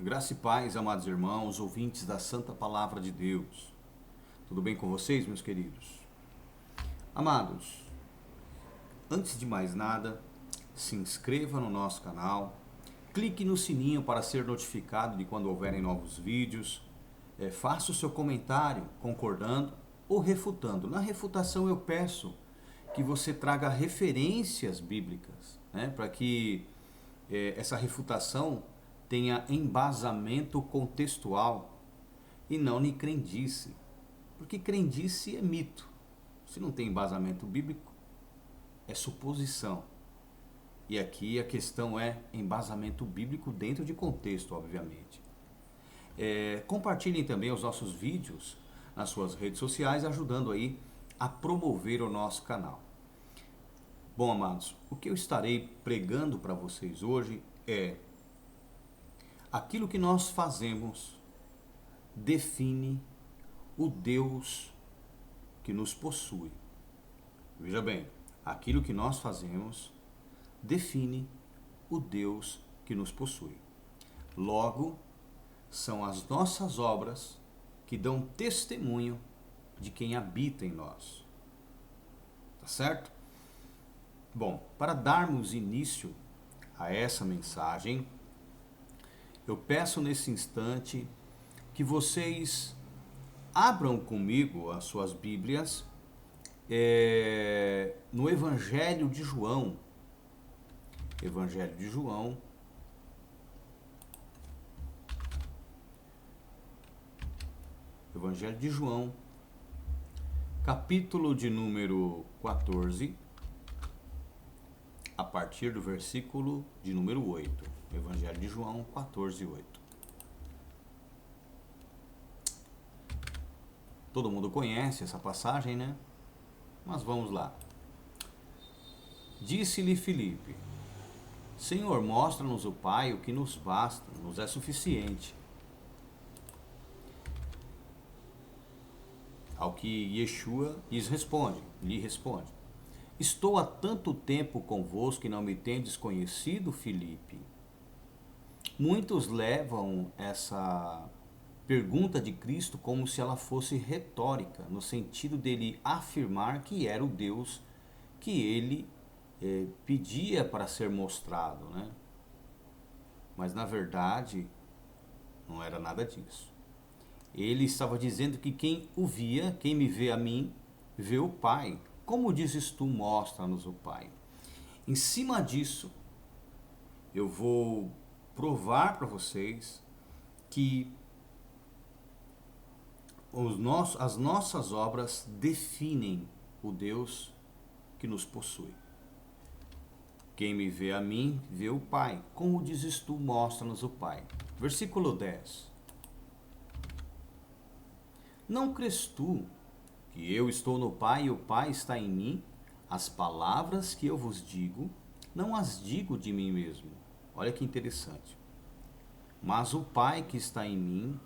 Graça e paz, amados irmãos, ouvintes da Santa Palavra de Deus. Tudo bem com vocês, meus queridos? Amados, antes de mais nada, se inscreva no nosso canal, clique no sininho para ser notificado de quando houverem novos vídeos, faça o seu comentário concordando ou refutando. Na refutação eu peço que você traga referências bíblicas, né, para que essa refutação tenha embasamento contextual e não nem crendice. Porque crendice é mito. Se não tem embasamento bíblico, é suposição. E aqui a questão é embasamento bíblico dentro de contexto, obviamente. Compartilhem também os nossos vídeos nas suas redes sociais, ajudando aí a promover o nosso canal. Bom, amados, o que eu estarei pregando para vocês hoje é: aquilo que nós fazemos define o Deus que nos possui. Veja bem, aquilo que nós fazemos define o Deus que nos possui. Logo, são as nossas obras que dão testemunho de quem habita em nós. Tá certo? Bom, para darmos início a essa mensagem, eu peço nesse instante que vocês abram comigo as suas Bíblias no Evangelho de João. Evangelho de João. Evangelho de João, capítulo de número 14, a partir do versículo de número 8. Evangelho de João 14, 8. Todo mundo conhece essa passagem, né? Mas vamos lá. Disse-lhe Filipe: Senhor, mostra-nos o Pai, o que nos basta, nos é suficiente. Ao que Yeshua lhe responde: Estou há tanto tempo convosco e não me tendes conhecido, Filipe? Muitos levam essa pergunta de Cristo como se ela fosse retórica, no sentido dele afirmar que era o Deus que ele pedia para ser mostrado, né? Mas na verdade não era nada disso. Ele estava dizendo que quem o via, quem me vê a mim, vê o Pai. Como dizes tu, mostra-nos o Pai. Em cima disso, eu vou provar para vocês que as nossas obras definem o Deus que nos possui. Quem me vê a mim, vê o Pai. Como dizes tu, mostra-nos o Pai. Versículo 10. Não crês tu que eu estou no Pai e o Pai está em mim? As palavras que eu vos digo, não as digo de mim mesmo. Olha que interessante. Mas o Pai que está em mim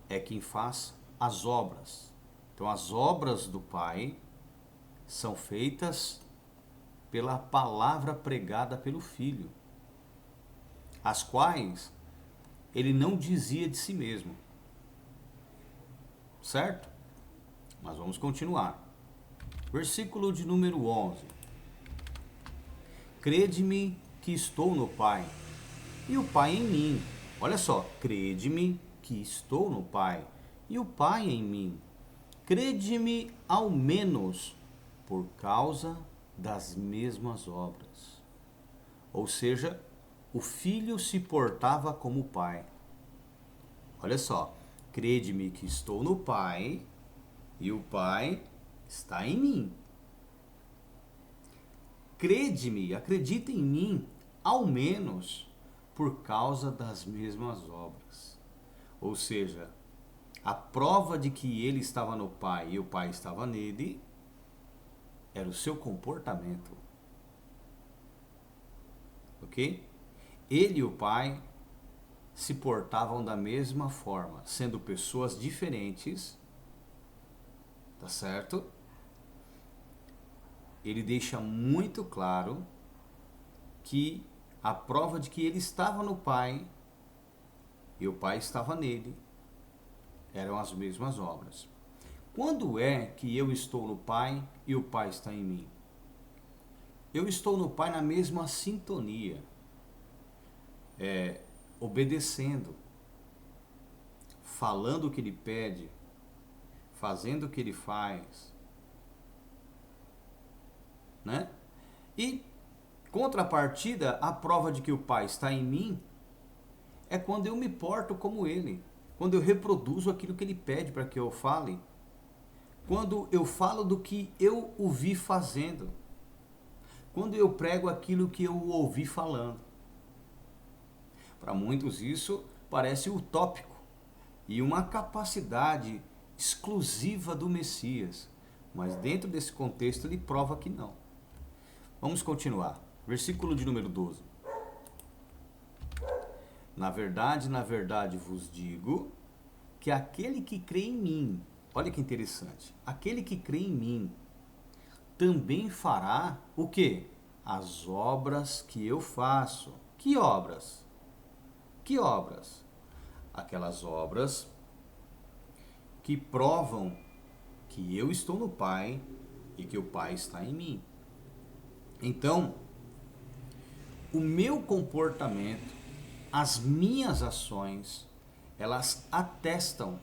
é quem faz as obras. Então as obras do Pai são feitas pela palavra pregada pelo Filho, as quais ele não dizia de si mesmo. Certo? Mas vamos continuar. Versículo de número 11. Crede-me que estou no Pai, e o Pai em mim. Olha só, crede-me que estou no Pai, e o Pai em mim. Crede-me ao menos por causa das mesmas obras. Ou seja, o Filho se portava como o Pai. Olha só, crede-me que estou no Pai e o Pai está em mim. Crede-me, acredita em mim, ao menos por causa das mesmas obras. Ou seja, a prova de que ele estava no Pai e o Pai estava nele era o seu comportamento. Ok? Ele e o Pai se portavam da mesma forma, sendo pessoas diferentes. Tá certo? Ele deixa muito claro que a prova de que ele estava no Pai e o Pai estava nele. Eram as mesmas obras. Quando é que eu estou no Pai e o Pai está em mim? Eu estou no Pai na mesma sintonia, obedecendo, falando o que Ele pede, fazendo o que Ele faz, né? E, contrapartida, a prova de que o Pai está em mim é quando eu me porto como Ele, quando eu reproduzo aquilo que Ele pede para que eu fale, quando eu falo do que eu o vi fazendo, quando eu prego aquilo que eu ouvi falando. Para muitos isso parece utópico e uma capacidade exclusiva do Messias, mas dentro desse contexto ele prova que não. Vamos continuar. Versículo de número 12. Na verdade vos digo que aquele que crê em mim, olha que interessante, aquele que crê em mim também fará o quê? As obras que eu faço. Que obras? Que obras? Aquelas obras que provam que eu estou no Pai e que o Pai está em mim. Então, o meu comportamento, as minhas ações, elas atestam,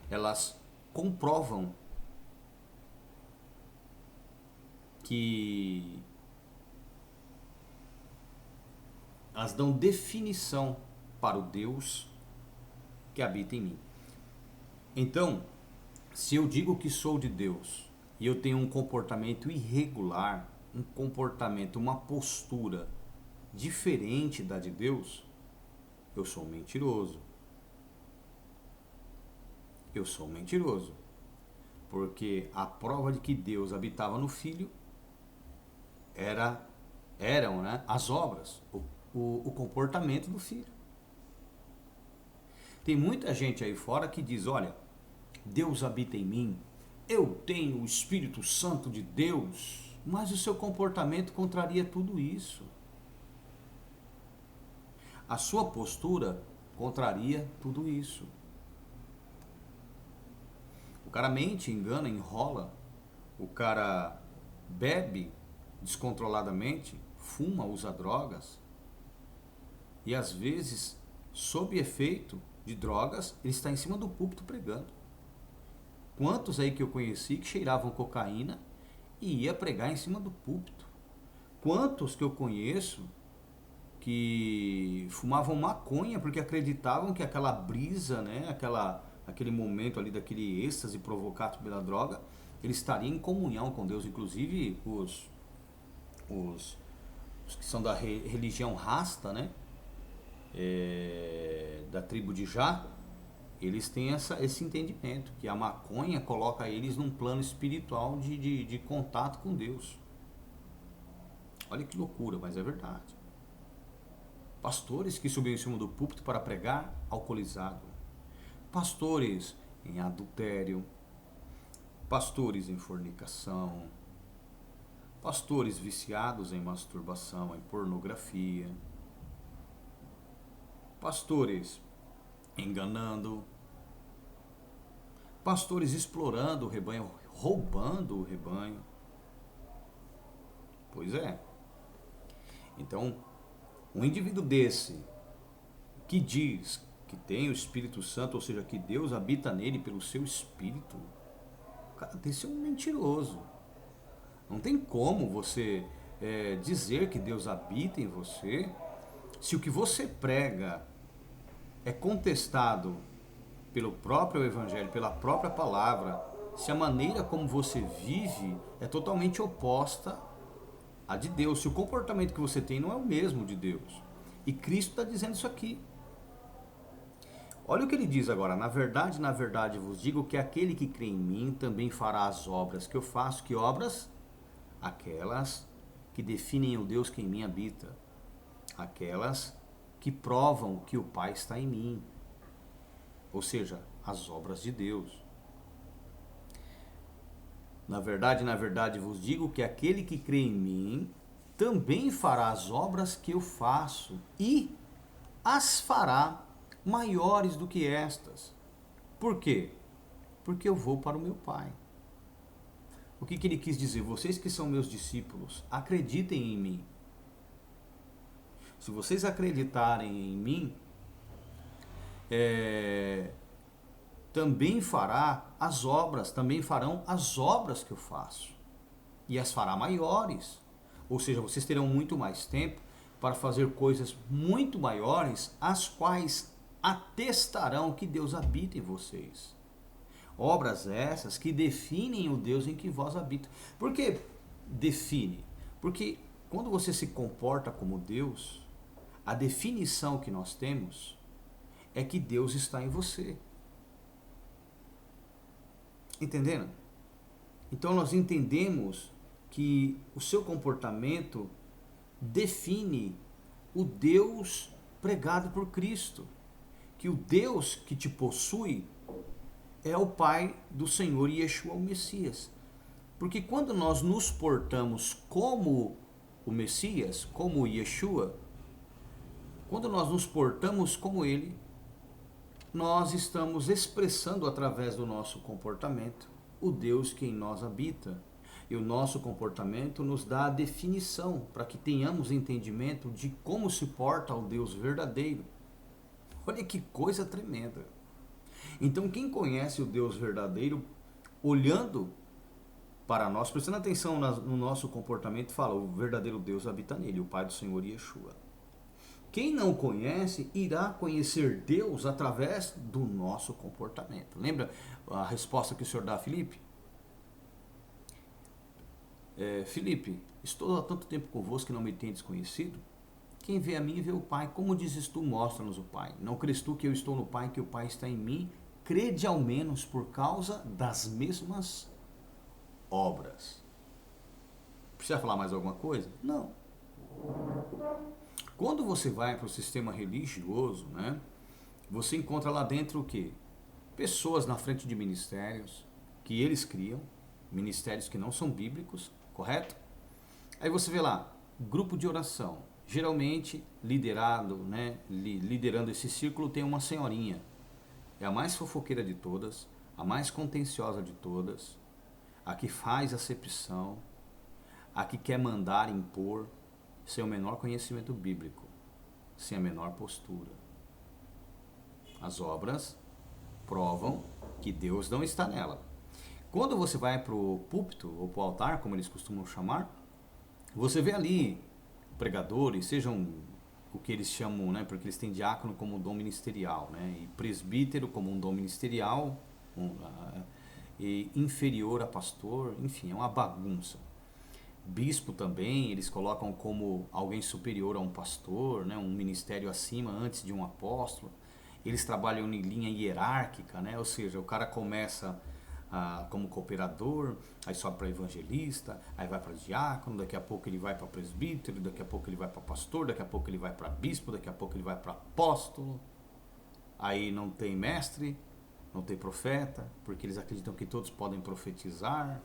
elas comprovam que elas dão definição para o Deus que habita em mim. Então, se eu digo que sou de Deus e eu tenho um comportamento irregular, um comportamento, uma postura diferente da de Deus, eu sou um mentiroso. Eu sou um mentiroso. Porque a prova de que Deus habitava no Filho eram, né, as obras, o comportamento do Filho. Tem muita gente aí fora que diz, olha, Deus habita em mim, eu tenho o Espírito Santo de Deus, mas o seu comportamento contraria tudo isso. A sua postura contraria tudo isso. O cara mente, engana, enrola, o cara bebe descontroladamente, fuma, usa drogas, e às vezes, sob efeito de drogas, ele está em cima do púlpito pregando. Quantos aí que eu conheci que cheiravam cocaína e ia pregar em cima do púlpito? Quantos que eu conheço que fumavam maconha porque acreditavam que aquela brisa, né, aquele momento ali daquele êxtase provocado pela droga, ele estaria em comunhão com Deus. Inclusive os que são da religião rasta, né, da tribo de Já, eles têm esse entendimento, que a maconha coloca eles num plano espiritual de contato com Deus. Olha que loucura, mas é verdade. Pastores que subiam em cima do púlpito para pregar alcoolizado. Pastores em adultério. Pastores em fornicação. Pastores viciados em masturbação, em pornografia. Pastores enganando. Pastores explorando o rebanho, roubando o rebanho. Pois é. Então, um indivíduo desse que diz que tem o Espírito Santo, ou seja, que Deus habita nele pelo seu Espírito, cara, desse é um mentiroso. Não tem como você dizer que Deus habita em você se o que você prega é contestado pelo próprio Evangelho, pela própria palavra, se a maneira como você vive é totalmente oposta à de Deus, se o comportamento que você tem não é o mesmo de Deus. E Cristo está dizendo isso aqui. Olha o que ele diz agora, na verdade vos digo que aquele que crê em mim também fará as obras que eu faço. Que obras? Aquelas que definem o Deus que em mim habita. Aquelas que provam que o Pai está em mim. Ou seja, as obras de Deus. Na verdade vos digo que aquele que crê em mim também fará as obras que eu faço. E as fará maiores do que estas. Por quê? Porque eu vou para o meu Pai. O que ele quis dizer? Vocês que são meus discípulos, acreditem em mim. Se vocês acreditarem em mim, também também farão as obras que eu faço. E as fará maiores. Ou seja, vocês terão muito mais tempo para fazer coisas muito maiores, as quais atestarão que Deus habita em vocês. Obras essas que definem o Deus em que vós habita. Por que define? Porque quando você se comporta como Deus, a definição que nós temos é que Deus está em você. Entendendo? Então nós entendemos que o seu comportamento define o Deus pregado por Cristo. Que o Deus que te possui é o Pai do Senhor Yeshua, o Messias. Porque quando nós nos portamos como o Messias, como o Yeshua, quando nós nos portamos como Ele, nós estamos expressando através do nosso comportamento o Deus que em nós habita. E o nosso comportamento nos dá a definição para que tenhamos entendimento de como se porta o Deus verdadeiro. Olha que coisa tremenda. Então quem conhece o Deus verdadeiro, olhando para nós, prestando atenção no nosso comportamento, fala, o verdadeiro Deus habita nele, o Pai do Senhor Yeshua. Quem não conhece, irá conhecer Deus através do nosso comportamento. Lembra a resposta que o Senhor dá a Filipe? Filipe, estou há tanto tempo convosco que não me tendes conhecido? Quem vê a mim vê o Pai. Como dizes tu, mostra-nos o Pai. Não crês tu que eu estou no Pai, que o Pai está em mim? Crede ao menos por causa das mesmas obras. Precisa falar mais alguma coisa? Não. Quando você vai para o sistema religioso, né, você encontra lá dentro o quê? Pessoas na frente de ministérios que eles criam, ministérios que não são bíblicos, correto? Aí você vê lá, grupo de oração, geralmente liderado, né, liderando esse círculo tem uma senhorinha, é a mais fofoqueira de todas, a mais contenciosa de todas, a que faz acepção, a que quer mandar, impor, sem o menor conhecimento bíblico, sem a menor postura. As obras provam que Deus não está nela. Quando você vai para o púlpito, ou para o altar, como eles costumam chamar, você vê ali pregadores, sejam o que eles chamam, né, porque eles têm diácono como um dom ministerial, né, e presbítero como um dom ministerial, e inferior a pastor, enfim, é uma bagunça. Bispo também, eles colocam como alguém superior a um pastor, né, um ministério acima antes de um apóstolo. Eles trabalham em linha hierárquica, né, ou seja, o cara começa como cooperador, aí sobe para evangelista, aí vai para diácono, daqui a pouco ele vai para presbítero, daqui a pouco ele vai para pastor, daqui a pouco ele vai para bispo, daqui a pouco ele vai para apóstolo. Aí não tem mestre, não tem profeta, porque eles acreditam que todos podem profetizar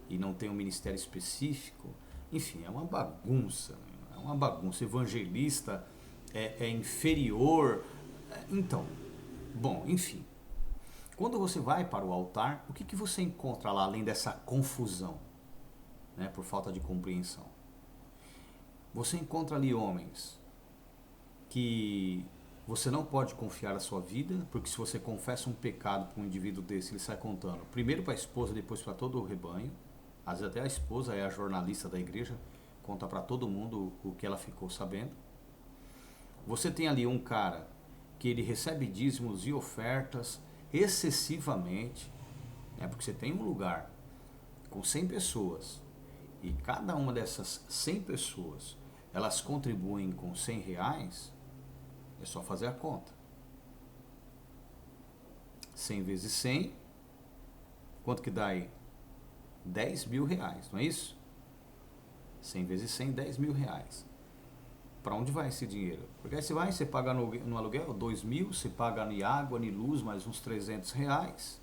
e não tem um ministério específico. Enfim, é uma bagunça, é uma bagunça. Evangelista é inferior. Então, bom, enfim. Quando você vai para o altar, o que você encontra lá, além dessa confusão, né, por falta de compreensão? Você encontra ali homens que você não pode confiar a sua vida, porque se você confessa um pecado para um indivíduo desse, ele sai contando primeiro para a esposa, depois para todo o rebanho. Às vezes até a esposa é a jornalista da igreja, conta para todo mundo o que ela ficou sabendo. Você tem ali um cara que ele recebe dízimos e ofertas excessivamente, né, porque você tem um lugar com 100 pessoas e cada uma dessas 100 pessoas elas contribuem com R$100, é só fazer a conta. 100 vezes 100, quanto que dá aí? R$10.000, não é isso? 100 vezes 100, R$10.000. Para onde vai esse dinheiro? Porque aí você paga no aluguel 2.000, você paga em água, em luz, mais uns R$300.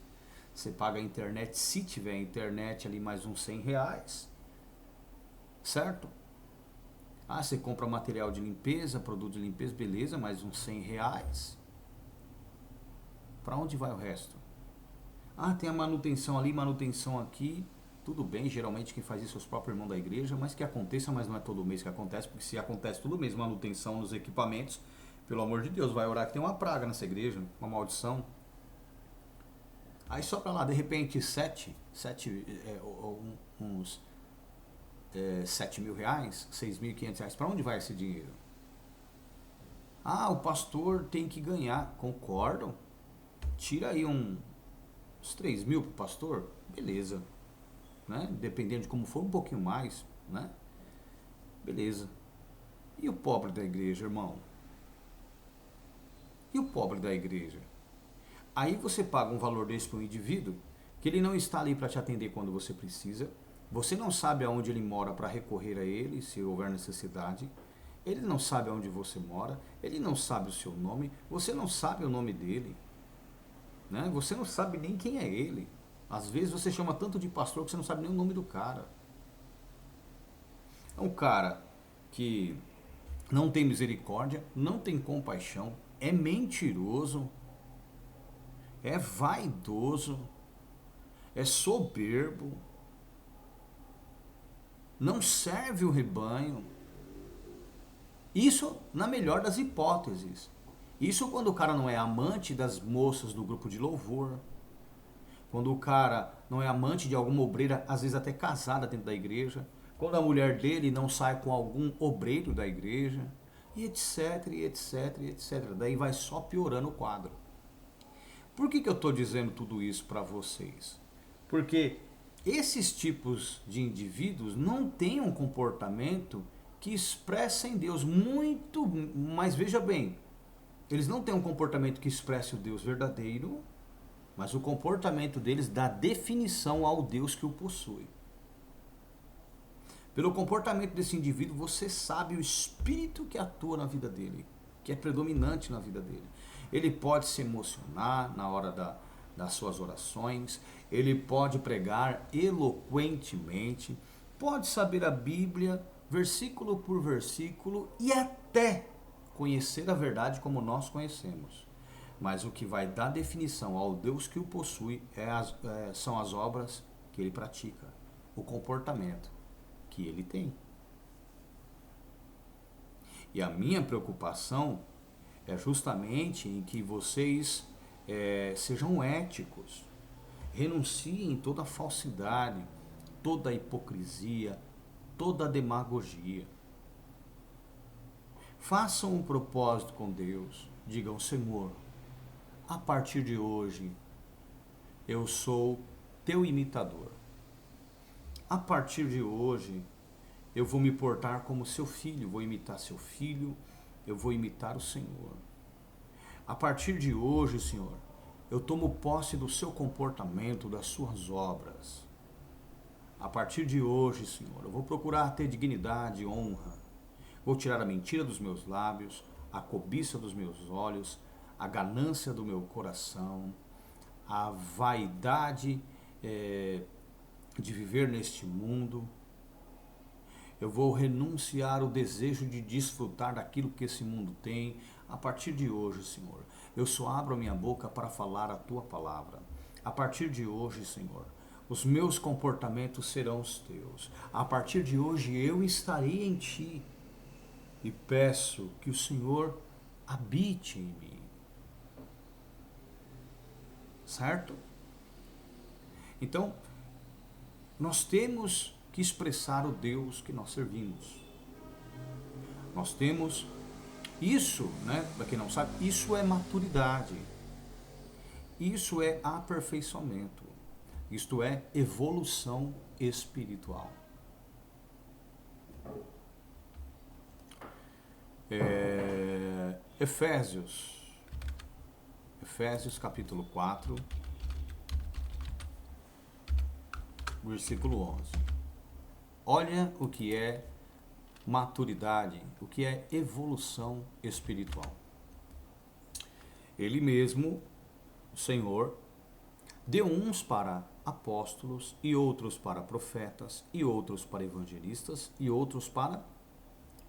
Você paga a internet, se tiver internet ali, mais uns R$100. Certo? Ah, você compra material de limpeza, produto de limpeza, beleza, mais uns R$ 100. Para onde vai o resto? Ah, tem a manutenção ali, manutenção aqui. Tudo bem, geralmente quem faz isso é os próprios irmãos da igreja, mas que aconteça, mas não é todo mês que acontece, porque se acontece todo mês manutenção nos equipamentos, pelo amor de Deus, vai orar que tem uma praga nessa igreja, uma maldição. Aí só para lá, de repente, uns R$ 7.000, R$ 6.500, para onde vai esse dinheiro? Ah, o pastor tem que ganhar, concordo, tira aí uns 3.000 pro pastor, beleza, né? Dependendo de como for, um pouquinho mais, né? Beleza. E o pobre da igreja, irmão? E o pobre da igreja? Aí você paga um valor desse para um indivíduo que ele não está ali para te atender quando você precisa, você não sabe aonde ele mora para recorrer a ele se houver necessidade, ele não sabe aonde você mora, ele não sabe o seu nome, você não sabe o nome dele, né? Você não sabe nem quem é ele. Às vezes você chama tanto de pastor que você não sabe nem o nome do cara. É um cara que não tem misericórdia, não tem compaixão, é mentiroso, é vaidoso, é soberbo, não serve o rebanho. Isso na melhor das hipóteses. Isso quando o cara não é amante das moças do grupo de louvor, quando o cara não é amante de alguma obreira, às vezes até casada dentro da igreja, quando a mulher dele não sai com algum obreiro da igreja, e etc, e etc, e etc. Daí vai só piorando o quadro. Por que eu estou dizendo tudo isso para vocês? Porque esses tipos de indivíduos não têm um comportamento que expressa em Deus muito, mas veja bem, eles não têm um comportamento que expresse o Deus verdadeiro, mas o comportamento deles dá definição ao Deus que o possui. Pelo comportamento desse indivíduo, você sabe o espírito que atua na vida dele, que é predominante na vida dele. Ele pode se emocionar na hora das suas orações, ele pode pregar eloquentemente, pode saber a Bíblia, versículo por versículo, e até conhecer a verdade como nós conhecemos. Mas o que vai dar definição ao Deus que o possui são as obras que ele pratica, o comportamento que ele tem. E a minha preocupação é justamente em que vocês sejam éticos, renunciem toda a falsidade, toda a hipocrisia, toda a demagogia. Façam um propósito com Deus, digam: Senhor, a partir de hoje eu sou teu imitador. A partir de hoje eu vou me portar como seu filho, vou imitar seu filho, eu vou imitar o Senhor. A partir de hoje, Senhor, eu tomo posse do seu comportamento, das suas obras. A partir de hoje, Senhor, eu vou procurar ter dignidade e honra. Vou tirar a mentira dos meus lábios, a cobiça dos meus olhos, a ganância do meu coração, a vaidade de viver neste mundo. Eu vou renunciar o desejo de desfrutar daquilo que esse mundo tem. A partir de hoje, Senhor, eu só abro a minha boca para falar a tua palavra. A partir de hoje, Senhor, os meus comportamentos serão os teus. A partir de hoje eu estarei em ti. E peço que o Senhor habite em mim. Certo? Então, nós temos que expressar o Deus que nós servimos. Nós temos isso, né? Para quem não sabe, isso é maturidade. Isso é aperfeiçoamento. Isto é evolução espiritual. Efésios capítulo 4, versículo 11. Olha o que é maturidade, o que é evolução espiritual. Ele mesmo, o Senhor, deu uns para apóstolos, e outros para profetas, e outros para evangelistas, e outros para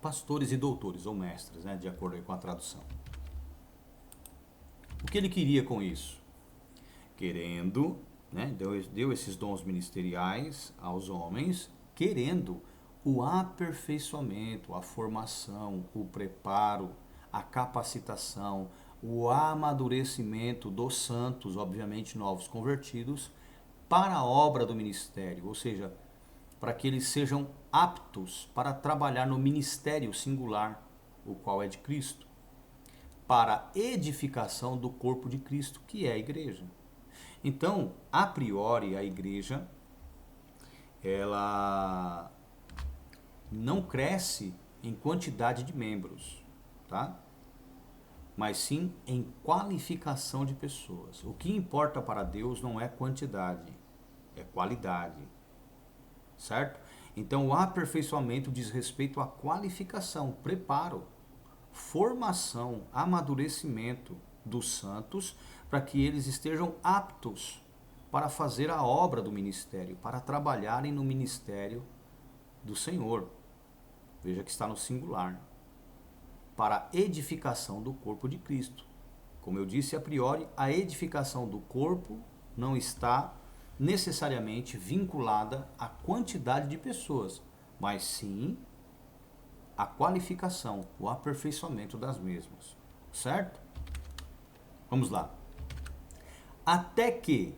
pastores e doutores, ou mestres, né, de acordo com a tradução. O que ele queria com isso? Querendo, né, deu esses dons ministeriais aos homens, querendo o aperfeiçoamento, a formação, o preparo, a capacitação, o amadurecimento dos santos, obviamente novos convertidos, para a obra do ministério, ou seja, para que eles sejam aptos para trabalhar no ministério singular, o qual é de Cristo, para a edificação do corpo de Cristo, que é a igreja. Então, a priori, a igreja, ela não cresce em quantidade de membros, tá? Mas sim em qualificação de pessoas. O que importa para Deus não é quantidade, é qualidade, certo? Então, o aperfeiçoamento diz respeito à qualificação, preparo, formação, amadurecimento dos santos para que eles estejam aptos para fazer a obra do ministério, para trabalharem no ministério do Senhor. Veja que está no singular. Para a edificação do corpo de Cristo. Como eu disse, a priori, a edificação do corpo não está necessariamente vinculada à quantidade de pessoas, mas sim à qualificação, o aperfeiçoamento das mesmas. Certo? Vamos lá. Até que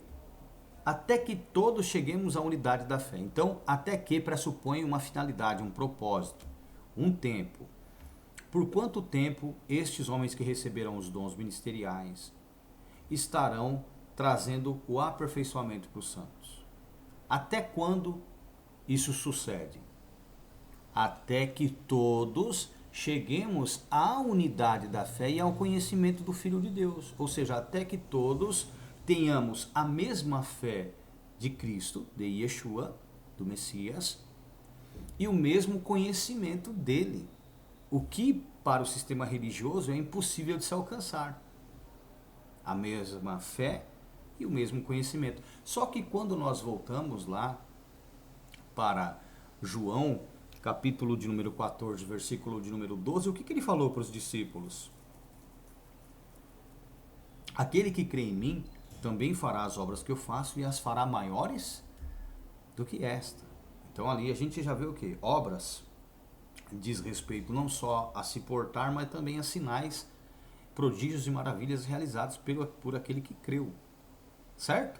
todos cheguemos à unidade da fé. Então, até que pressupõe uma finalidade, um propósito, um tempo. Por quanto tempo estes homens que receberam os dons ministeriais estarão trazendo o aperfeiçoamento para os santos? Até quando isso sucede? Até que todos cheguemos à unidade da fé e ao conhecimento do Filho de Deus. Ou seja, até que todos tenhamos a mesma fé de Cristo, de Yeshua, do Messias, e o mesmo conhecimento dele. O que para o sistema religioso é impossível de se alcançar. A mesma fé e o mesmo conhecimento. Só que quando nós voltamos lá para João, capítulo de número 14, versículo de número 12, o que ele falou para os discípulos? Aquele que crê em mim também fará as obras que eu faço e as fará maiores do que esta. Então ali a gente já vê o que? Obras diz respeito não só a se portar, mas também a sinais, prodígios e maravilhas realizados por aquele que creu. Certo?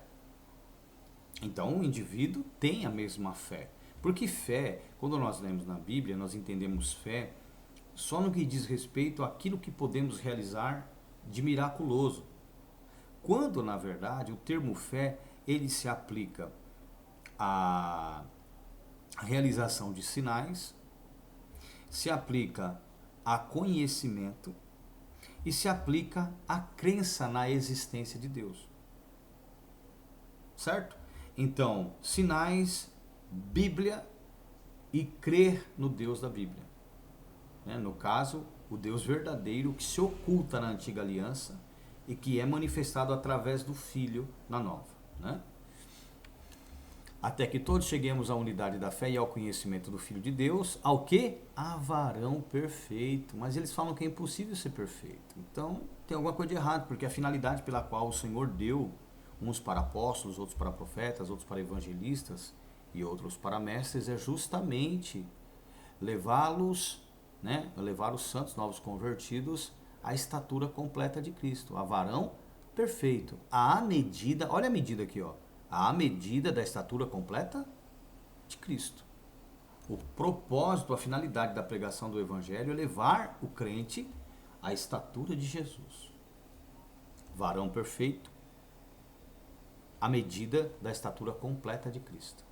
Então o indivíduo tem a mesma fé. Porque fé, quando nós lemos na Bíblia, nós entendemos fé só no que diz respeito àquilo que podemos realizar de miraculoso. Quando, na verdade, o termo fé, ele se aplica à realização de sinais, se aplica a conhecimento e se aplica à crença na existência de Deus. Certo? Então, sinais, Bíblia e crer no Deus da Bíblia. No caso, o Deus verdadeiro que se oculta na antiga aliança e que é manifestado através do Filho na nova. Até que todos cheguemos à unidade da fé e ao conhecimento do Filho de Deus, ao que? A varão perfeito. Mas eles falam que é impossível ser perfeito. Então, tem alguma coisa de errado, porque a finalidade pela qual o Senhor deu, uns para apóstolos, outros para profetas, outros para evangelistas e outros para mestres, é justamente levá-los, levar os santos novos convertidos à estatura completa de Cristo, a varão perfeito, à medida, olha a medida aqui, à medida da estatura completa de Cristo. O propósito, a finalidade da pregação do Evangelho é levar o crente à estatura de Jesus. Varão perfeito, à medida da estatura completa de Cristo.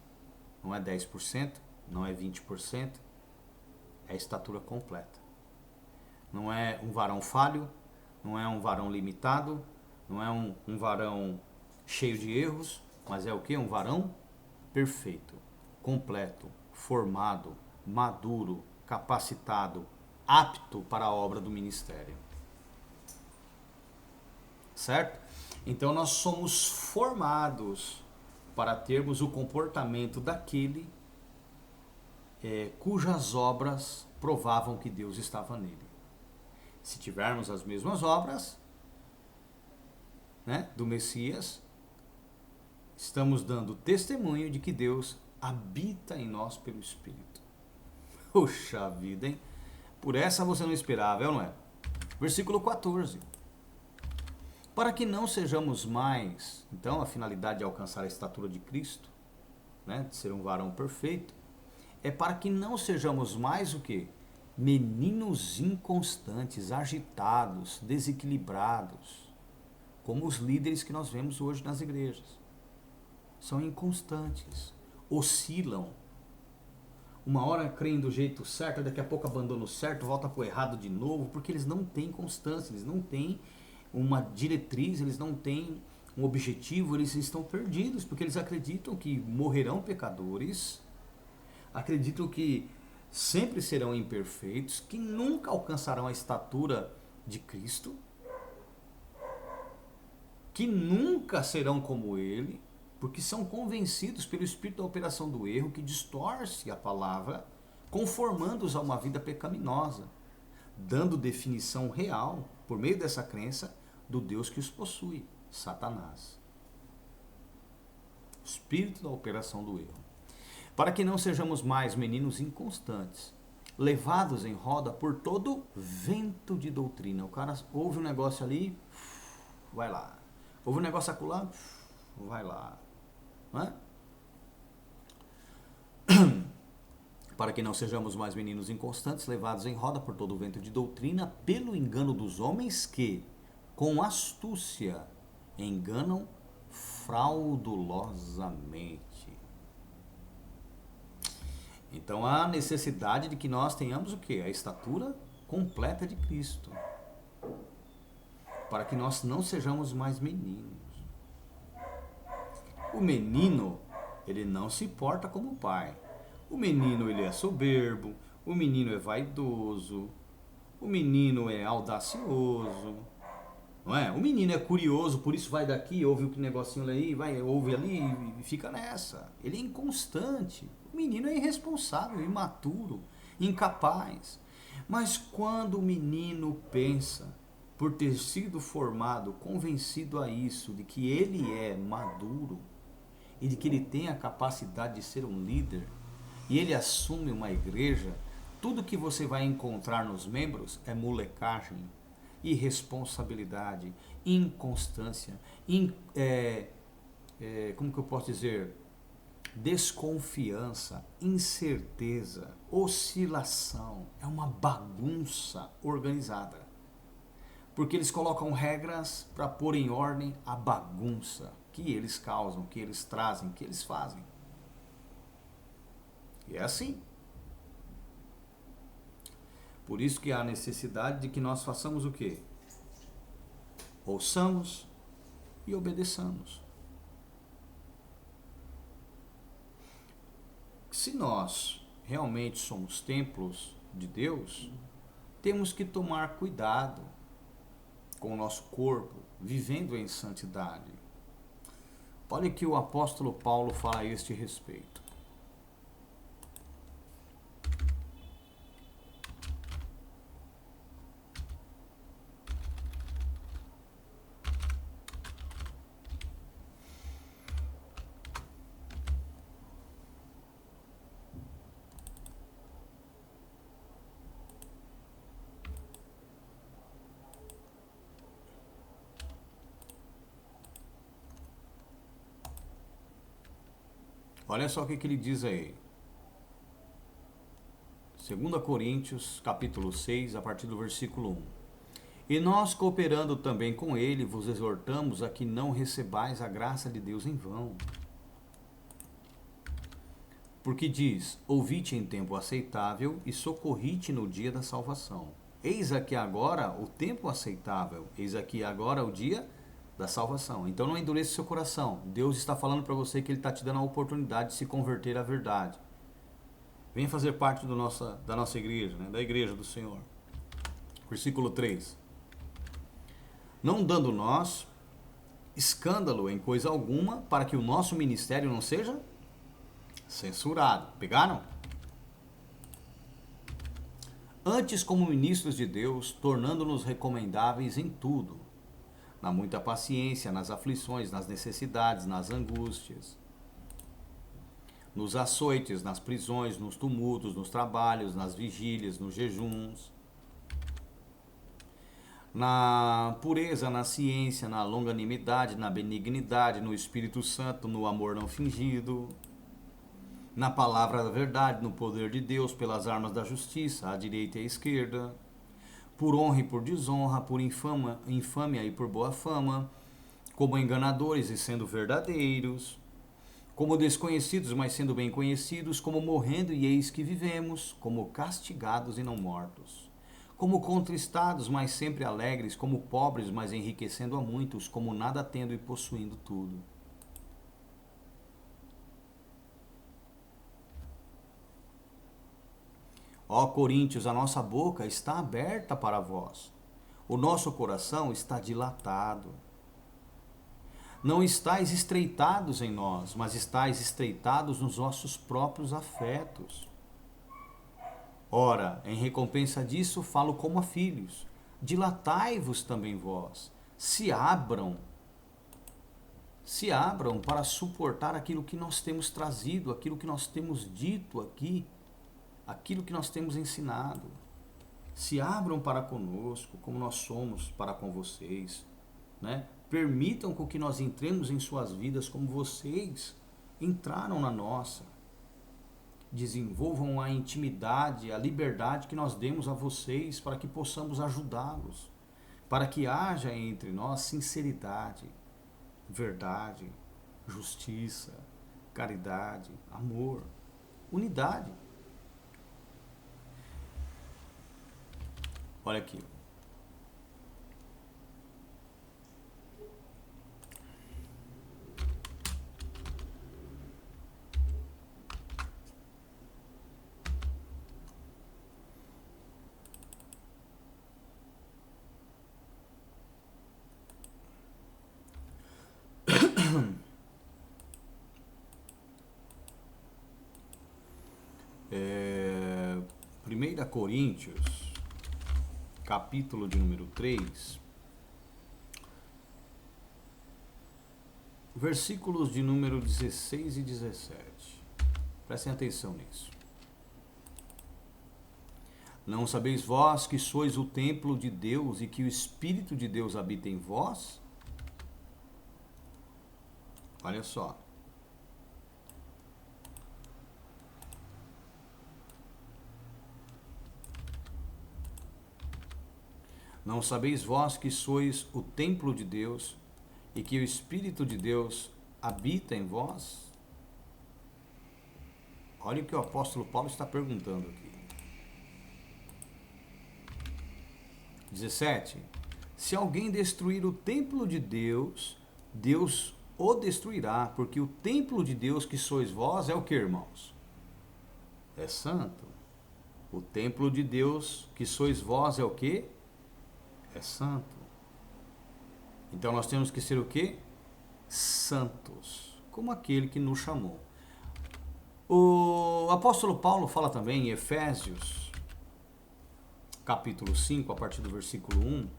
Não é 10%, não é 20%, é a estatura completa. Não é um varão falho, não é um varão limitado, não é um varão cheio de erros, mas é o que? Um varão perfeito, completo, formado, maduro, capacitado, apto para a obra do ministério. Certo? Então nós somos formados para termos o comportamento daquele cujas obras provavam que Deus estava nele. Se tivermos as mesmas obras, né, do Messias, estamos dando testemunho de que Deus habita em nós pelo Espírito. Poxa vida, hein? Por essa você não esperava, é ou não é? Versículo 14. Para que não sejamos mais, então a finalidade de alcançar a estatura de Cristo, né, de ser um varão perfeito, é para que não sejamos mais o quê? Meninos inconstantes, agitados, desequilibrados, como os líderes que nós vemos hoje nas igrejas. São inconstantes, oscilam. Uma hora creem do jeito certo, daqui a pouco abandonam o certo, volta para o errado de novo, porque eles não têm constância, eles não têm uma diretriz, eles não têm um objetivo, eles estão perdidos, porque eles acreditam que morrerão pecadores, acreditam que sempre serão imperfeitos, que nunca alcançarão a estatura de Cristo, que nunca serão como Ele, porque são convencidos pelo espírito da operação do erro, que distorce a palavra, conformando-os a uma vida pecaminosa, dando definição real, por meio dessa crença, do Deus que os possui, Satanás. Espírito da operação do erro. Para que não sejamos mais meninos inconstantes, levados em roda por todo vento de doutrina. O cara ouve um negócio ali, vai lá. Ouve um negócio acolá, vai lá. Não é? Para que não sejamos mais meninos inconstantes, levados em roda por todo o vento de doutrina, pelo engano dos homens que, com astúcia, enganam fraudulosamente. Então há necessidade de que nós tenhamos o quê? A estatura completa de Cristo. Para que nós não sejamos mais meninos. O menino, ele não se porta como o pai. O menino, ele é soberbo. O menino é vaidoso. O menino é audacioso. Não é? O menino é curioso, por isso vai daqui, ouve o negocinho ali, vai, ouve ali e fica nessa. Ele é inconstante. O menino é irresponsável, imaturo, incapaz. Mas quando o menino pensa, por ter sido formado, convencido a isso, de que ele é maduro e de que ele tem a capacidade de ser um líder, e ele assume uma igreja, tudo que você vai encontrar nos membros é molecagem, irresponsabilidade, inconstância, como que eu posso dizer? Desconfiança, incerteza, oscilação. É uma bagunça organizada. Porque eles colocam regras para pôr em ordem a bagunça que eles causam, que eles trazem, que eles fazem. E é assim. Por isso que há necessidade de que nós façamos o quê? Ouçamos e obedeçamos. Se nós realmente somos templos de Deus, temos que tomar cuidado com o nosso corpo, vivendo em santidade. Olha que o apóstolo Paulo fala a este respeito. Olha só o que ele diz aí. 2 Coríntios, capítulo 6, a partir do versículo 1. E nós, cooperando também com ele, vos exortamos a que não recebais a graça de Deus em vão. Porque diz, ouvi-te em tempo aceitável e socorri-te no dia da salvação. Eis aqui agora o tempo aceitável, eis aqui agora o dia da salvação. Então não endureça seu coração. Deus está falando para você que Ele está te dando a oportunidade de se converter à verdade. Venha fazer parte da nossa igreja, né? Da igreja do Senhor. Versículo 3. Não dando nós escândalo em coisa alguma, para que o nosso ministério não seja censurado. Pegaram? Antes como ministros de Deus, tornando-nos recomendáveis em tudo, na muita paciência, nas aflições, nas necessidades, nas angústias, nos açoites, nas prisões, nos tumultos, nos trabalhos, nas vigílias, nos jejuns, na pureza, na ciência, na longanimidade, na benignidade, no Espírito Santo, no amor não fingido, na palavra da verdade, no poder de Deus, pelas armas da justiça, à direita e à esquerda, por honra e por desonra, por infâmia e por boa fama, como enganadores e sendo verdadeiros, como desconhecidos, mas sendo bem conhecidos, como morrendo e eis que vivemos, como castigados e não mortos, como contristados, mas sempre alegres, como pobres, mas enriquecendo a muitos, como nada tendo e possuindo tudo. Ó Coríntios, a nossa boca está aberta para vós. O nosso coração está dilatado. Não estáis estreitados em nós, mas estáis estreitados nos vossos próprios afetos. Ora, em recompensa disso, falo como a filhos. Dilatai-vos também vós. Se abram para suportar aquilo que nós temos trazido, aquilo que nós temos dito aqui, aquilo que nós temos ensinado. Se abram para conosco, como nós somos para com vocês, né? Permitam com que nós entremos em suas vidas como vocês entraram na nossa. Desenvolvam a intimidade, a liberdade que nós demos a vocês para que possamos ajudá-los, para que haja entre nós sinceridade, verdade, justiça, caridade, amor, unidade. Olha aqui. Primeira Coríntios, capítulo de número 3, versículos de número 16 e 17. Prestem atenção nisso. Não sabeis vós que sois o templo de Deus e que o Espírito de Deus habita em vós? Olha só. Não sabeis vós que sois o templo de Deus e que o Espírito de Deus habita em vós? Olha o que o apóstolo Paulo está perguntando aqui. 17. Se alguém destruir o templo de Deus, Deus o destruirá, porque o templo de Deus que sois vós é o que, irmãos? É santo. O templo de Deus que sois vós é o que? É santo. Então nós temos que ser o quê? Santos, como aquele que nos chamou. O apóstolo Paulo fala também em Efésios, capítulo 5, a partir do versículo 1.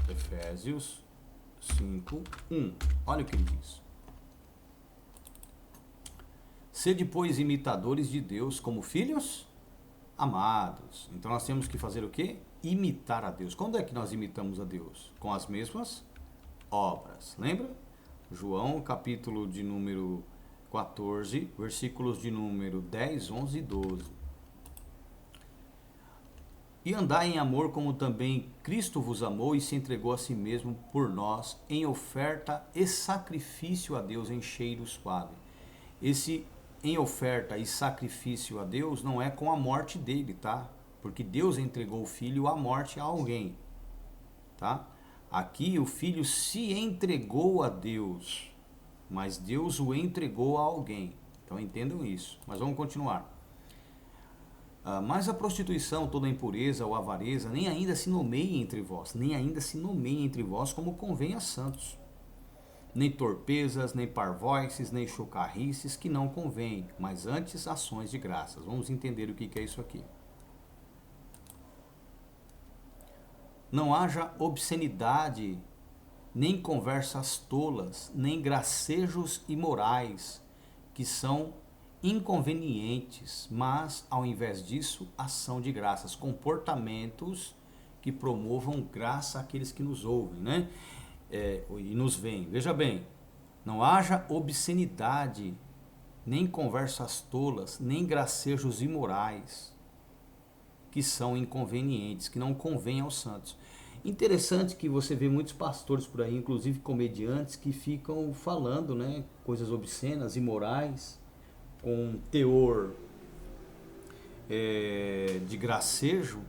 Efésios 5, 1. Olha o que ele diz. Sede, pois, imitadores de Deus como filhos amados. Então nós temos que fazer o quê? Imitar a Deus. Quando é que nós imitamos a Deus? Com as mesmas obras. Lembra? João, capítulo de número 14, versículos de número 10, 11 e 12. E andai em amor como também Cristo vos amou e se entregou a si mesmo por nós em oferta e sacrifício a Deus em cheiro suave. Esse em oferta e sacrifício a Deus não é com a morte dele, tá? Porque Deus entregou o Filho à morte a alguém, tá? Aqui o Filho se entregou a Deus, mas Deus o entregou a alguém. Então entendam isso. Mas vamos continuar. Mas a prostituição, toda a impureza ou avareza, nem ainda se nomeie entre vós, como convém a santos. Nem torpezas, nem parvoices, nem chocarrices, que não convém, mas antes ações de graças. Vamos entender o que é isso aqui. Não haja obscenidade, nem conversas tolas, nem gracejos imorais, que são inconvenientes, mas, ao invés disso, ação de graças, comportamentos que promovam graça àqueles que nos ouvem, né? E nos veem. Veja bem, não haja obscenidade, nem conversas tolas, nem gracejos imorais, que são inconvenientes, que não convêm aos santos. Interessante que você vê muitos pastores por aí, inclusive comediantes, que ficam falando, né, coisas obscenas, imorais, com teor de gracejo,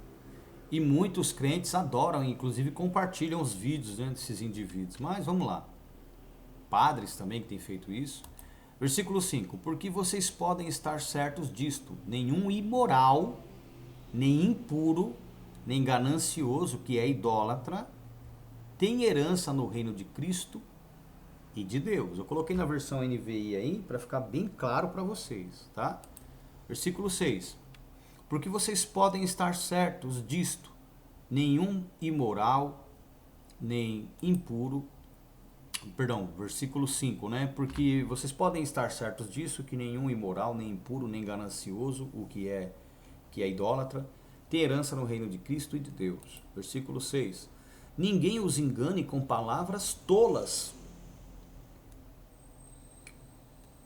e muitos crentes adoram, inclusive compartilham os vídeos, né, desses indivíduos. Mas vamos lá. Padres também que têm feito isso. Versículo 5. Porque vocês podem estar certos disto: nenhum imoral, nem impuro, nem ganancioso, que é idólatra, tem herança no reino de Cristo e de Deus. Eu coloquei na versão NVI aí para ficar bem claro para vocês, tá? Versículo 6. Porque vocês podem estar certos disto: nenhum imoral, nem impuro, perdão, versículo 5, né? Porque vocês podem estar certos disso, que nenhum imoral, nem impuro, nem ganancioso, o que é idólatra, tem herança no reino de Cristo e de Deus. Versículo 6. Ninguém os engane com palavras tolas,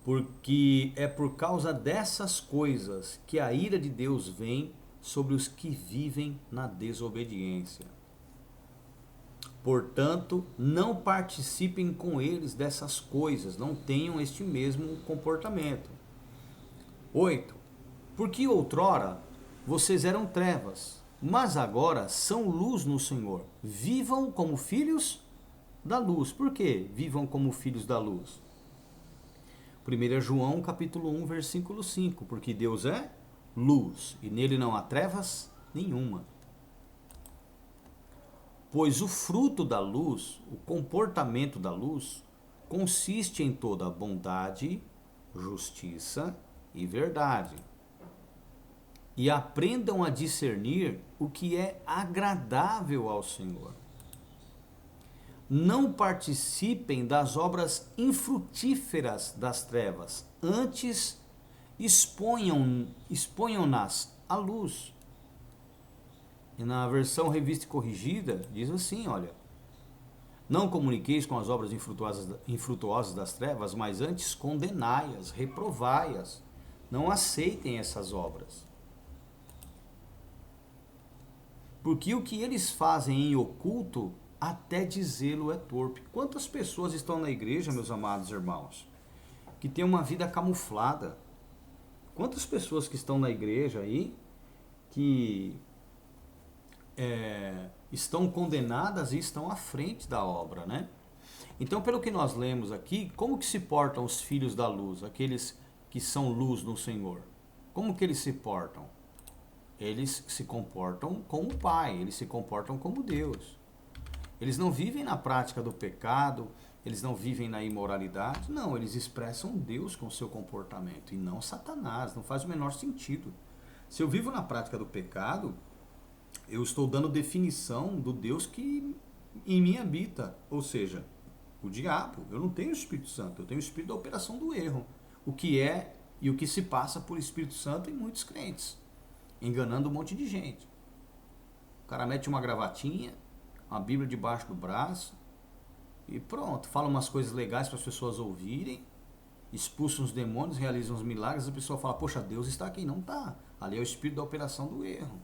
porque é por causa dessas coisas que a ira de Deus vem sobre os que vivem na desobediência. Portanto, não participem com eles dessas coisas, não tenham este mesmo comportamento. 8. Porque outrora vocês eram trevas, mas agora são luz no Senhor. Vivam como filhos da luz. Por quê? Vivam como filhos da luz. 1 João capítulo 1, versículo 5. Porque Deus é luz, e nele não há trevas nenhuma. Pois o fruto da luz, o comportamento da luz, consiste em toda bondade, justiça e verdade. E aprendam a discernir o que é agradável ao Senhor. Não participem das obras infrutíferas das trevas, antes exponham-nas à luz. E na versão revista e corrigida, diz assim, olha: não comuniqueis com as obras infrutuosas das trevas, mas antes condenai-as, reprovai-as. Não aceitem essas obras. Porque o que eles fazem em oculto, até dizê-lo é torpe. Quantas pessoas estão na igreja, meus amados irmãos, que têm uma vida camuflada? Quantas pessoas que estão na igreja aí, que estão condenadas e estão à frente da obra, né? Então, pelo que nós lemos aqui, como que se portam os filhos da luz, aqueles que são luz no Senhor? Como que eles se portam? Eles se comportam como o Pai, eles se comportam como Deus. Eles não vivem na prática do pecado, eles não vivem na imoralidade, não, eles expressam Deus com o seu comportamento e não Satanás, não faz o menor sentido. Se eu vivo na prática do pecado, eu estou dando definição do Deus que em mim habita, ou seja, o diabo. Eu não tenho o Espírito Santo, eu tenho o Espírito da operação do erro, o que é e o que se passa por Espírito Santo em muitos crentes, enganando um monte de gente. O cara mete uma gravatinha, uma Bíblia debaixo do braço e pronto, fala umas coisas legais para as pessoas ouvirem, expulsa os demônios, realiza uns milagres, a pessoa fala: poxa, Deus está aqui. Não está, ali é o Espírito da operação do erro.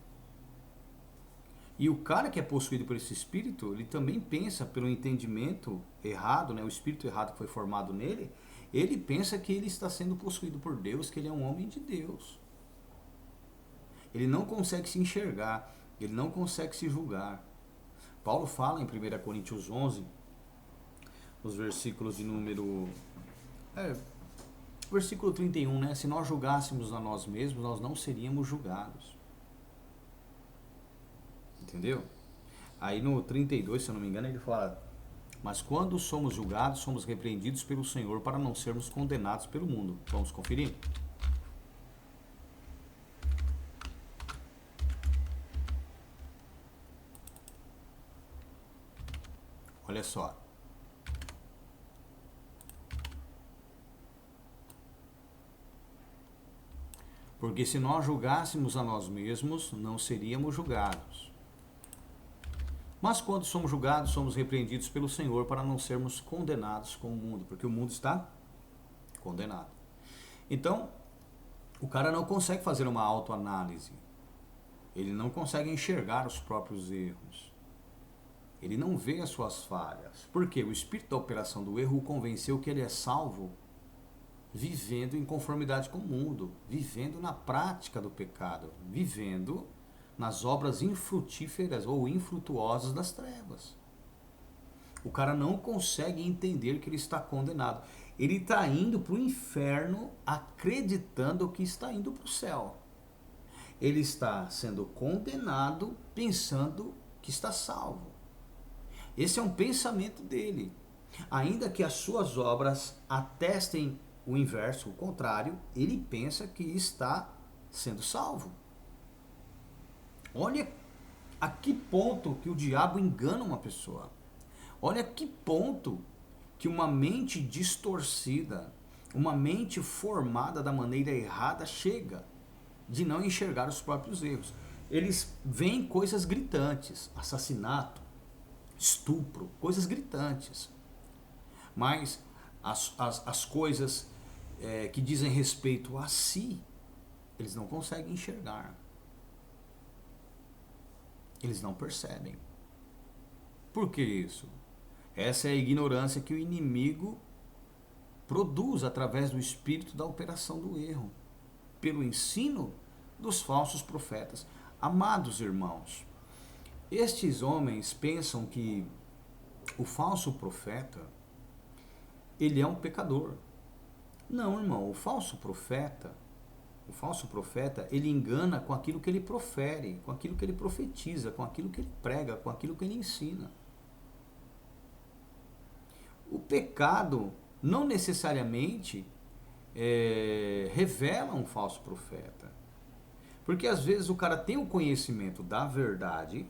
E o cara que é possuído por esse espírito, ele também pensa pelo entendimento errado, né? O espírito errado que foi formado nele, ele pensa que ele está sendo possuído por Deus, que ele é um homem de Deus. Ele não consegue se enxergar, ele não consegue se julgar. Paulo fala em 1 Coríntios 11, nos versículos de número... versículo 31, né? Se nós julgássemos a nós mesmos, nós não seríamos julgados. Entendeu? Aí no 32, se eu não me engano, ele fala: mas quando somos julgados, somos repreendidos pelo Senhor para não sermos condenados pelo mundo. Vamos conferir? Olha só. Porque se nós julgássemos a nós mesmos, não seríamos julgados. Mas quando somos julgados, somos repreendidos pelo Senhor para não sermos condenados com o mundo, porque o mundo está condenado. Então, o cara não consegue fazer uma autoanálise. Ele não consegue enxergar os próprios erros. Ele não vê as suas falhas. Por quê? O espírito da operação do erro o convenceu que ele é salvo vivendo em conformidade com o mundo, vivendo na prática do pecado, vivendo nas obras infrutíferas ou infrutuosas das trevas. O cara não consegue entender que ele está condenado. Ele está indo para o inferno acreditando que está indo para o céu. Ele está sendo condenado pensando que está salvo. Esse é um pensamento dele. Ainda que as suas obras atestem o inverso, o contrário, ele pensa que está sendo salvo. Olha a que ponto que o diabo engana uma pessoa. Olha a que ponto que uma mente distorcida, uma mente formada da maneira errada chega de não enxergar os próprios erros. Eles veem coisas gritantes, assassinato, estupro, coisas gritantes. Mas as coisas que dizem respeito a si, eles não conseguem enxergar. Eles não percebem. Por que isso? Essa é a ignorância que o inimigo produz através do espírito da operação do erro, pelo ensino dos falsos profetas. Amados irmãos, estes homens pensam que o falso profeta, ele é um pecador. Não, irmão, o falso profeta, ele engana com aquilo que ele profere, com aquilo que ele profetiza, com aquilo que ele prega, com aquilo que ele ensina. O pecado não necessariamente revela um falso profeta. Porque às vezes o cara tem o conhecimento da verdade,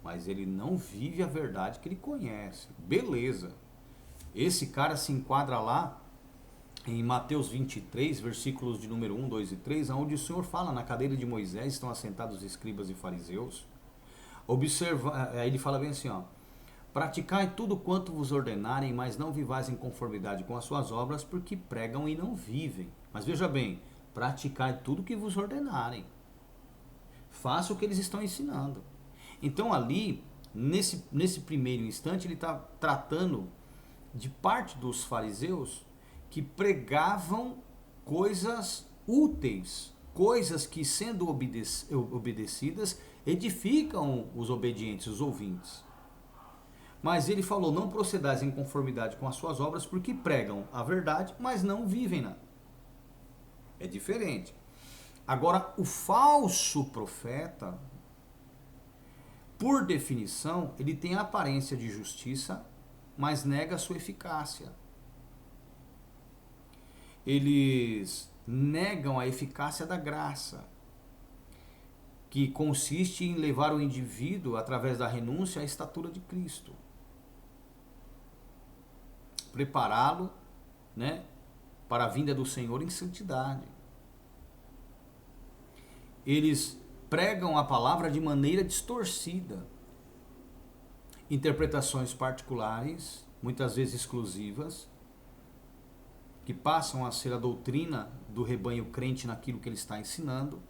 mas ele não vive a verdade que ele conhece. Beleza. Esse cara se enquadra lá em Mateus 23, versículos de número 1, 2 e 3, onde o Senhor fala: na cadeira de Moisés estão assentados os escribas e fariseus. Aí ele fala bem assim, ó: praticai tudo quanto vos ordenarem, mas não vivais em conformidade com as suas obras, porque pregam e não vivem. Mas veja bem, praticai tudo que vos ordenarem. Faça o que eles estão ensinando. Então ali, nesse primeiro instante, ele está tratando de parte dos fariseus que pregavam coisas úteis, coisas que, sendo obedecidas, edificam os obedientes, os ouvintes. Mas ele falou: não procedais em conformidade com as suas obras, porque pregam a verdade, mas não vivem-na. É diferente. Agora, o falso profeta, por definição, ele tem a aparência de justiça, mas nega a sua eficácia. Eles negam a eficácia da graça, que consiste em levar o indivíduo, através da renúncia, à estatura de Cristo. Prepará-lo, né, para a vinda do Senhor em santidade. Eles pregam a palavra de maneira distorcida. Interpretações particulares, muitas vezes exclusivas, que passam a ser a doutrina do rebanho crente naquilo que ele está ensinando.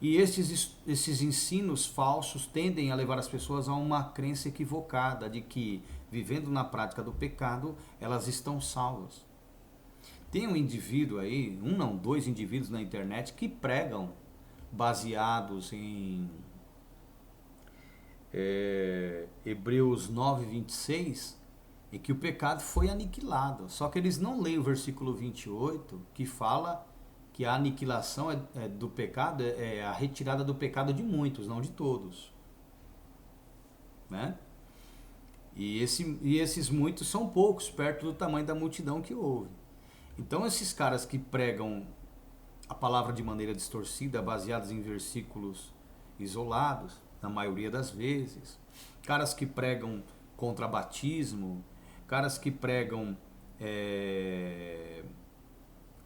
E esses ensinos falsos tendem a levar as pessoas a uma crença equivocada de que, vivendo na prática do pecado, elas estão salvas. Tem um indivíduo aí, dois indivíduos na internet que pregam baseados em Hebreus 9, 26, em que o pecado foi aniquilado. Só que eles não leem o versículo 28, que fala que a aniquilação do pecado é a retirada do pecado de muitos, não de todos. Né? E esses muitos são poucos, perto do tamanho da multidão que houve. Então esses caras que pregam a palavra de maneira distorcida, baseados em versículos isolados, na maioria das vezes, caras que pregam contra batismo, caras que pregam,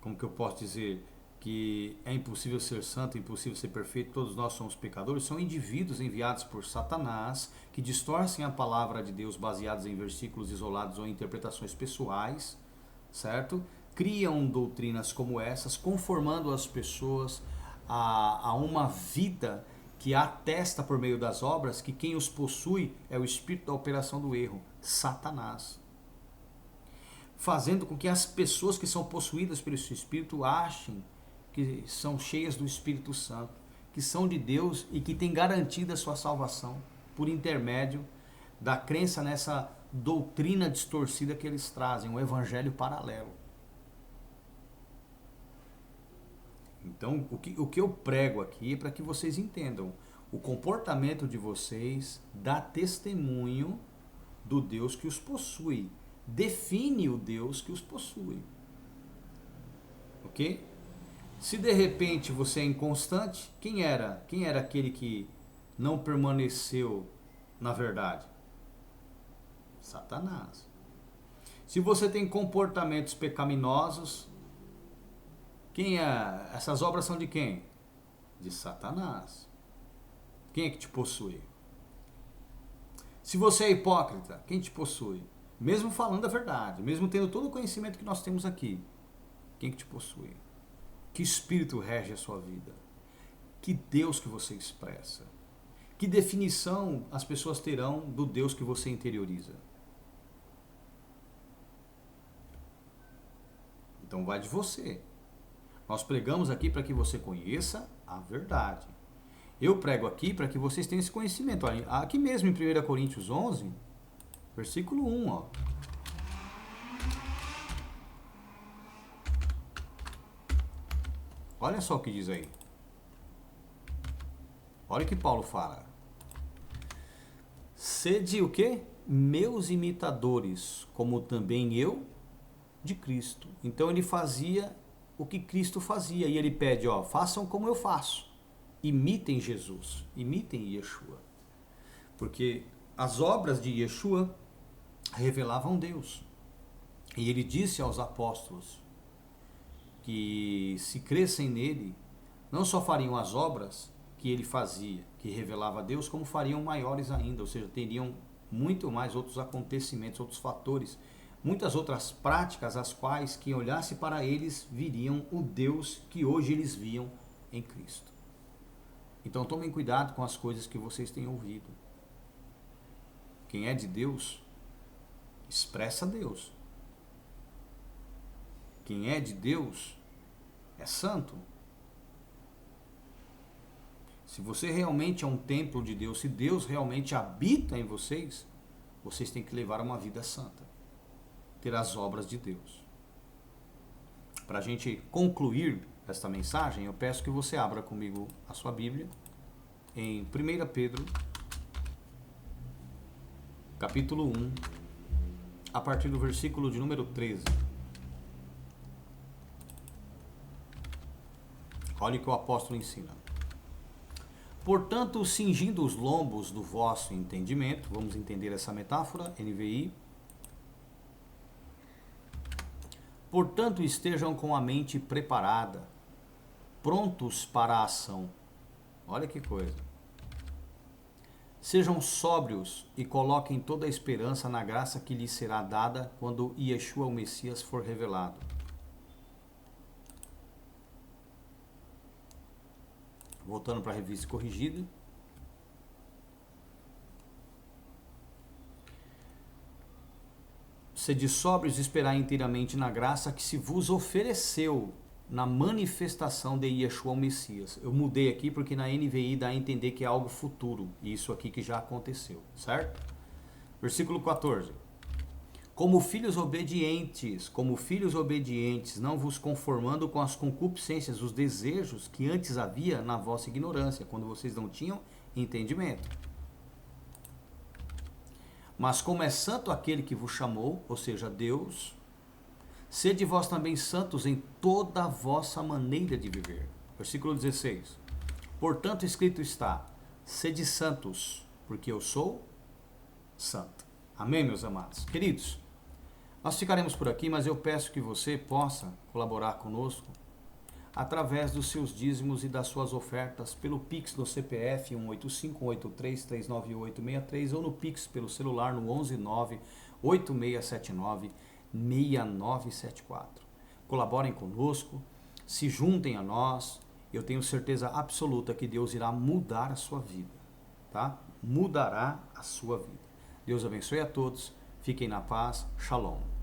como que eu posso dizer, que é impossível ser santo, é impossível ser perfeito, todos nós somos pecadores, são indivíduos enviados por Satanás que distorcem a palavra de Deus baseados em versículos isolados ou interpretações pessoais, certo? Criam doutrinas como essas, conformando as pessoas a uma vida que atesta por meio das obras que quem os possui é o espírito da operação do erro, Satanás. Fazendo com que as pessoas que são possuídas por esse espírito achem que são cheias do Espírito Santo, que são de Deus e que têm garantida a sua salvação por intermédio da crença nessa doutrina distorcida que eles trazem, um evangelho paralelo. Então, o que eu prego aqui é para que vocês entendam. O comportamento de vocês dá testemunho do Deus que os possui. Define o Deus que os possui. Ok? Se de repente você é inconstante, quem era aquele que não permaneceu na verdade? Satanás. Se você tem comportamentos pecaminosos, essas obras são de quem? De Satanás. Quem é que te possui? Se você é hipócrita, quem te possui? Mesmo falando a verdade, mesmo tendo todo o conhecimento que nós temos aqui, quem que te possui? Que espírito rege a sua vida? Que Deus que você expressa? Que definição as pessoas terão do Deus que você interioriza? Então vai de você. Nós pregamos aqui para que você conheça a verdade. Eu prego aqui para que vocês tenham esse conhecimento. Aqui mesmo em 1 Coríntios 11, versículo 1, ó. Olha só o que diz aí. Olha o que Paulo fala. Sede o quê? Meus imitadores, como também eu de Cristo. Então ele fazia o que Cristo fazia. E ele pede, ó, façam como eu faço. Imitem Jesus, imitem Yeshua. Porque as obras de Yeshua revelavam Deus. E ele disse aos apóstolos que se crescem nele, não só fariam as obras que ele fazia, que revelava a Deus, como fariam maiores ainda, ou seja, teriam muito mais outros acontecimentos, outros fatores, muitas outras práticas, as quais quem olhasse para eles viriam o Deus que hoje eles viam em Cristo. Então tomem cuidado com as coisas que vocês têm ouvido. Quem é de Deus, expressa Deus. Quem é de Deus é santo. Se você realmente é um templo de Deus, se Deus realmente habita em vocês, vocês têm que levar uma vida santa. Ter as obras de Deus. Para a gente concluir esta mensagem, eu peço que você abra comigo a sua Bíblia em 1 Pedro, capítulo 1, a partir do versículo de número 13. Olha o que o apóstolo ensina. Portanto, cingindo os lombos do vosso entendimento, vamos entender essa metáfora, NVI. Portanto, estejam com a mente preparada, prontos para a ação. Olha que coisa. Sejam sóbrios e coloquem toda a esperança na graça que lhes será dada quando Yeshua, o Messias, for revelado. Voltando para a revista corrigida. Sede sóbrios e esperai inteiramente na graça que se vos ofereceu na manifestação de Yeshua, o Messias. Eu mudei aqui porque na NVI dá a entender que é algo futuro. E isso aqui que já aconteceu, certo? Versículo 14. Como filhos obedientes, não vos conformando com as concupiscências, os desejos que antes havia na vossa ignorância, quando vocês não tinham entendimento. Mas como é santo aquele que vos chamou, ou seja, Deus, sede vós também santos em toda a vossa maneira de viver. Versículo 16. Portanto, escrito está, sede santos, porque eu sou santo. Amém, meus amados? Queridos, nós ficaremos por aqui, mas eu peço que você possa colaborar conosco através dos seus dízimos e das suas ofertas pelo Pix no CPF 185-183-398-63 ou no Pix pelo celular no 119-8679-6974. Colaborem conosco, se juntem a nós, eu tenho certeza absoluta que Deus irá mudar a sua vida, tá? Mudará a sua vida. Deus abençoe a todos, fiquem na paz, shalom.